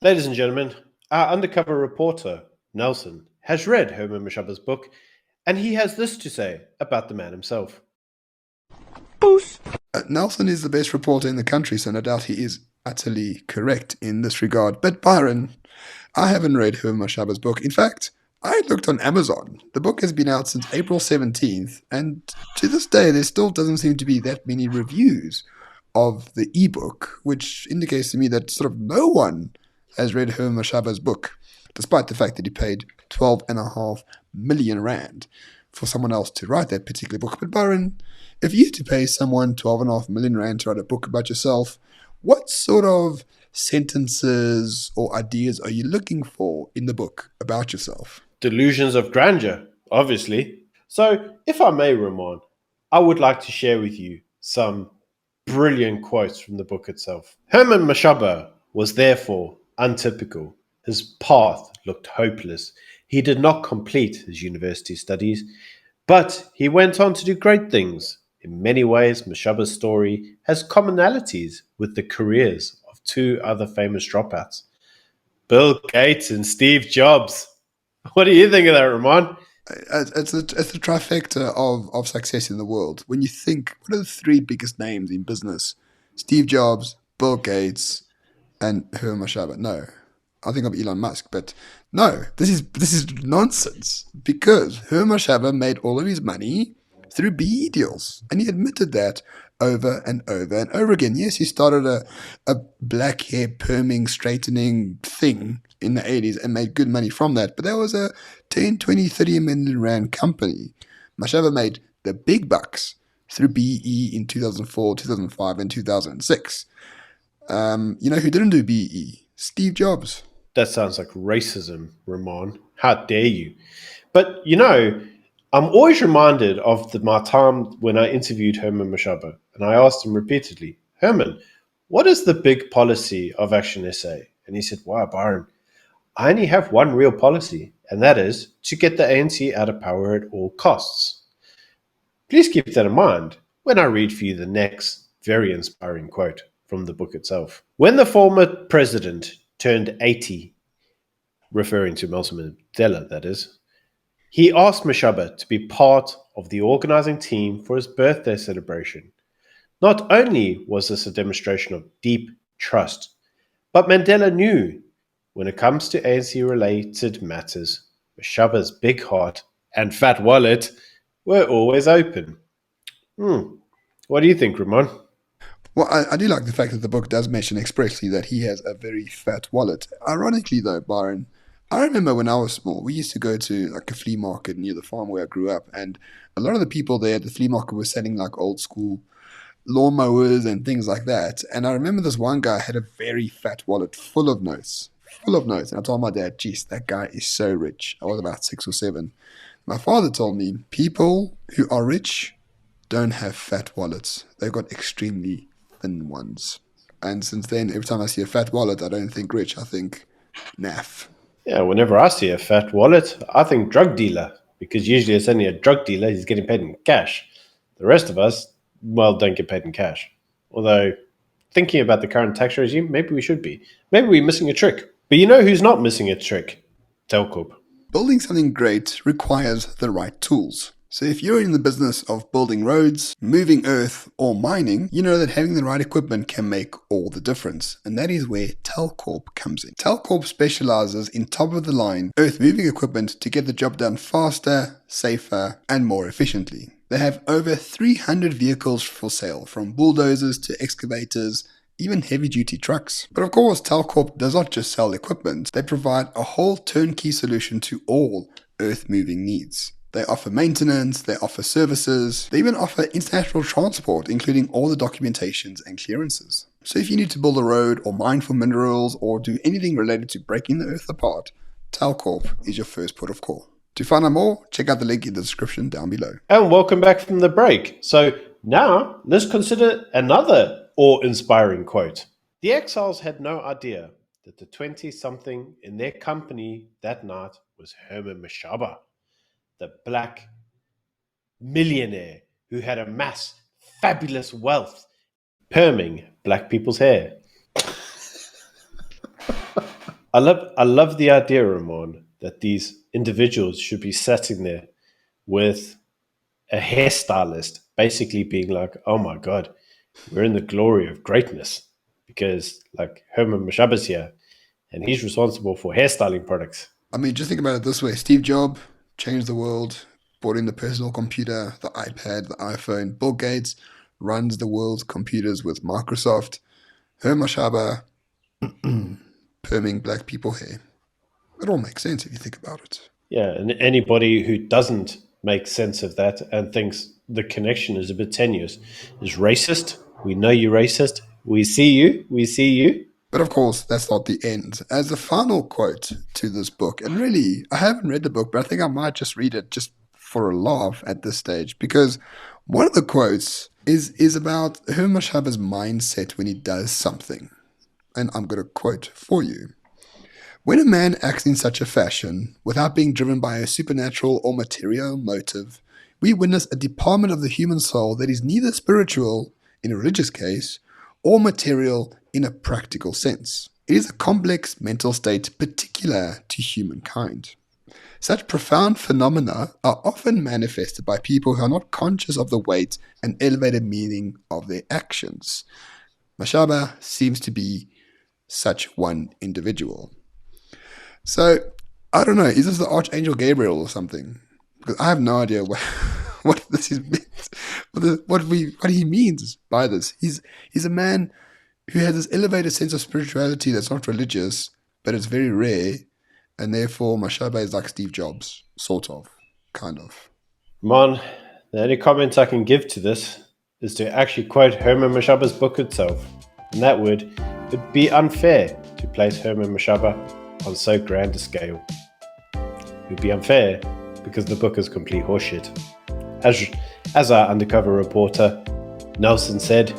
Ladies and gentlemen, our undercover reporter, Nelson, has read Herman Mashaba's book, and he has this to say about the man himself. Nelson is the best reporter in the country, so no doubt he is utterly correct in this regard. But Byron, I haven't read Herman Mashaba's book. In fact, I looked on Amazon. The book has been out since April 17th, and to this day, there still doesn't seem to be that many reviews of the ebook, which indicates to me that sort of no one has read Herman Mashaba's book, despite the fact that he paid 12.5 million rand for someone else to write that particular book. But Byron, if you had to pay someone 12.5 million rand to write a book about yourself, what sort of sentences or ideas are you looking for in the book about yourself? Delusions of grandeur, obviously. So, if I may, Ramon, I would like to share with you some brilliant quotes from the book itself. Herman Mashaba was therefore untypical. His path looked hopeless. He did not complete his university studies, but he went on to do great things. In many ways, Mashaba's story has commonalities with the careers of two other famous dropouts, Bill Gates and Steve Jobs. What do you think of that, Ramon? It's a trifecta of success in the world. When you think, what are the three biggest names in business? Steve Jobs, Bill Gates, and Herman Mashaba. No, I think of Elon Musk, but no, this is nonsense because Herman Mashaba made all of his money through BE deals, and he admitted that over and over and over again. Yes, he started a black hair perming, straightening thing in the 80s and made good money from that, but that was a 10, 20, 30 million rand company. Mashaba made the big bucks through BE in 2004, 2005, and 2006. You know who didn't do BE? Steve Jobs. That sounds like racism, Ramon. How dare you? But you know, I'm always reminded of my time when I interviewed Herman Mashaba, and I asked him repeatedly, Herman, what is the big policy of Action SA? And he said, wow, Byron, I only have one real policy, and that is to get the ANC out of power at all costs. Please keep that in mind when I read for you the next very inspiring quote from the book itself. When the former president turned 80, referring to Nelson Mandela, that is, he asked Mashaba to be part of the organizing team for his birthday celebration. Not only was this a demonstration of deep trust, but Mandela knew when it comes to ANC-related matters, Mashaba's big heart and fat wallet were always open. What do you think, Ramon? Well, I do like the fact that the book does mention expressly that he has a very fat wallet. Ironically, though, Byron, I remember when I was small, we used to go to like a flea market near the farm where I grew up, and a lot of the people there at the flea market were selling like old school lawnmowers and things like that. And I remember this one guy had a very fat wallet full of notes, full of notes. And I told my dad, geez, that guy is so rich. I was about 6 or 7. My father told me people who are rich don't have fat wallets. They've got extremely thin ones. And since then, every time I see a fat wallet, I don't think rich. I think naff. Yeah, whenever I see a fat wallet, I think drug dealer, because usually it's only a drug dealer who's getting paid in cash. The rest of us, well, don't get paid in cash. Although, thinking about the current tax regime, maybe we should be. Maybe we're missing a trick. But you know who's not missing a trick? Telcorp. Building something great requires the right tools. So if you're in the business of building roads, moving earth, or mining, you know that having the right equipment can make all the difference. And that is where Telcorp comes in. Telcorp specializes in top-of-the-line earth-moving equipment to get the job done faster, safer, and more efficiently. They have over 300 vehicles for sale, from bulldozers to excavators, even heavy-duty trucks. But of course, Telcorp does not just sell equipment. They provide a whole turnkey solution to all earth-moving needs. They offer maintenance, they offer services, they even offer international transport, including all the documentations and clearances. So if you need to build a road or mine for minerals or do anything related to breaking the earth apart, Telcorp is your first port of call. To find out more, check out the link in the description down below. And welcome back from the break. So now let's consider another awe-inspiring quote. The exiles had no idea that the 20-something in their company that night was Herman Mashaba, the black millionaire who had amassed fabulous wealth perming black people's hair. I love the idea, Ramon, that these individuals should be sitting there with a hairstylist basically being like, oh my God, we're in the glory of greatness because like Herman Mashaba's here and he's responsible for hairstyling products. I mean, just think about it this way: Steve Jobs changed the world, brought in the personal computer, the iPad, the iPhone. Bill Gates runs the world's computers with Microsoft. Herman Mashaba perming black people hair. It all makes sense if you think about it. Yeah, and anybody who doesn't make sense of that and thinks the connection is a bit tenuous is racist. We know you're racist. We see you. We see you. But of course, that's not the end. As the final quote to this book, and really, I haven't read the book, but I think I might just read it just for a laugh at this stage, because one of the quotes is about Herman Mashaba's mindset when he does something. And I'm going to quote for you. When a man acts in such a fashion, without being driven by a supernatural or material motive, we witness a department of the human soul that is neither spiritual, in a religious case, or material in a practical sense. It is a complex mental state particular to humankind. Such profound phenomena are often manifested by people who are not conscious of the weight and elevated meaning of their actions. Mashaba seems to be such one individual. So, I don't know, is this the Archangel Gabriel or something? Because I have no idea what this is meant, what he means by this. He's a man who has this elevated sense of spirituality that's not religious, but it's very rare, and therefore Mashaba is like Steve Jobs, sort of, kind of. Mon, the only comment I can give to this is to actually quote Herman Mashaba's book itself. And that would be unfair to place Herman Mashaba on so grand a scale. It would be unfair because the book is complete horseshit. As our undercover reporter Nelson said,